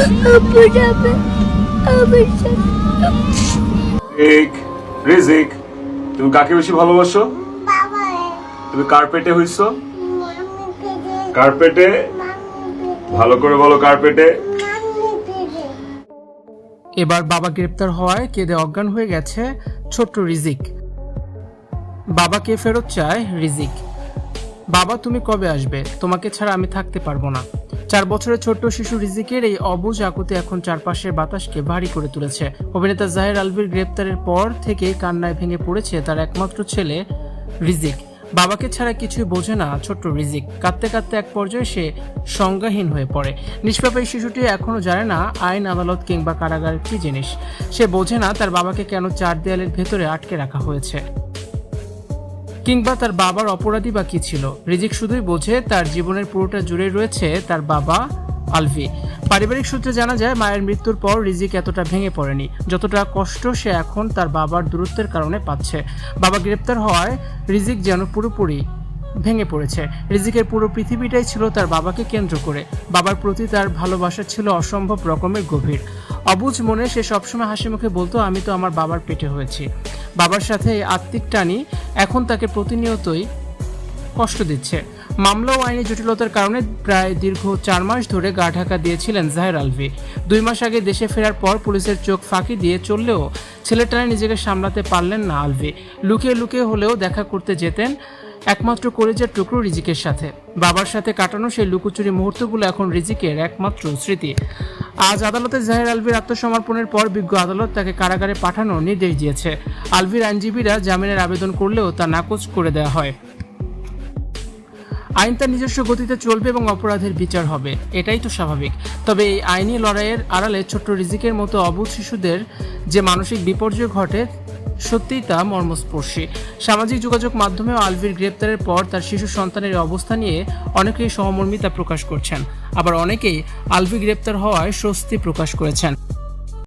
আব্বু যাবে আমার সাথে। রিজিক, তুমি কাকে বেশি ভালোবাসো? তুমি কার্পেটে হইছো? কার্পেটে? ভালো করে বলো, কার্পেটে। এবার বাবা গ্রেপ্তার হওয়ায় কেঁদে অজ্ঞান হয়ে গেছে ছোট্ট রিজিক। বাবাকে ফেরত চায় রিজিক। বাবা, তুমি কবে আসবে? তোমাকে ছাড়া আমি থাকতে পারবো না। 4 বছরের ছোট্ট শিশু রিজিকের এই অবুঝ আকুতি এখন চারপাশের বাতাসকে ভারী করে তুলেছে। অভিনেতা জাহির আলভির গ্রেপ্তারের পর থেকেই কান্নায় ভেঙে পড়েছে তার একমাত্র ছেলে রিজিক। বাবাকে ছাড়া কিছুই বোঝে না ছোট্ট রিজিক। কাঁদতে কাঁদতে এক পর্যায়ে সে সংজ্ঞাহীন হয়ে পড়ে। নিষ্পাপ এই শিশুটি এখনো জানে না আইন, আদালত কিংবা কারাগার কি জিনিস। সে বোঝে না তার বাবাকে কেন 4 দেয়ালের ভেতরে আটকে রাখা হয়েছে, কিংবা তার বাবার অপরাধী বা কি ছিল। রিজিক শুধুই বোঝে তার জীবনের পুরোটা জুড়ে রয়েছে তার বাবা আলভি। পারিবারিক সূত্রে জানা যায়, মায়ের মৃত্যুর পর রিজিক এতটা ভেঙে পড়েনি যতটা কষ্ট সে এখন তার বাবার দূরত্বের কারণে পাচ্ছে। বাবা গ্রেপ্তার হওয়ায় রিজিক যেন পুরোপুরি ভেঙে পড়েছে। রিজিকের পুরো পৃথিবীটাই ছিল তার বাবাকে কেন্দ্র করে। বাবার প্রতি তার ভালোবাসা ছিল অসম্ভব রকমের গভীর। অবুঝ মনে সে সবসময় হাসি মুখে বলতো, আমি তো আমার বাবার পেটে হয়েছি। বাবার সাথে এই আত্মিক টানি এখন তাকে প্রতিনিয়তই কষ্ট দিচ্ছে। মামলা ও আইনি জটিলতার কারণে প্রায় দীর্ঘ 4 মাস ধরে গা ঢাকা দিয়েছিলেন জাহির আলভি। 2 মাস আগে দেশে ফেরার পর পুলিশের চোখ ফাঁকি দিয়ে চললেও ছেলেটানে নিজেকে সামলাতে পারলেন না আলভি। লুকিয়ে লুকিয়ে হলেও দেখা করতে যেতেন একমাত্র কলেজের টুকরো রিজিকের সাথে। বাবার সাথে কাটানো সেই লুকোচুরি মুহূর্তগুলো এখন রিজিকের একমাত্র স্মৃতি। আজ আদালতে জাহির আলভির আত্মসমর্পণের পর বিজ্ঞ আদালত তাকে কারাগারে পাঠানোর নির্দেশ দিয়েছে। আলভির আইনজীবীরা জামিনের আবেদন করলেও তা নাকচ করে দেওয়া হয়। আইন তার নিজস্ব গতিতে চলবে এবং অপরাধের বিচার হবে, এটাই তো স্বাভাবিক। তবে এই আইনি লড়াইয়ের আড়ালে ছোট্ট রিজিকের মতো অবুঝ শিশুদের যে মানসিক বিপর্যয় ঘটে, সত্যিই তা মর্মস্পর্শী। সামাজিক যোগাযোগ মাধ্যমেও আলভির গ্রেপ্তারের পর তার শিশু সন্তানের অবস্থা নিয়ে অনেকেই সহমর্মিতা প্রকাশ করছেন, আবার অনেকেই আলভি গ্রেপ্তার হওয়ায় স্বস্তি প্রকাশ করেছেন।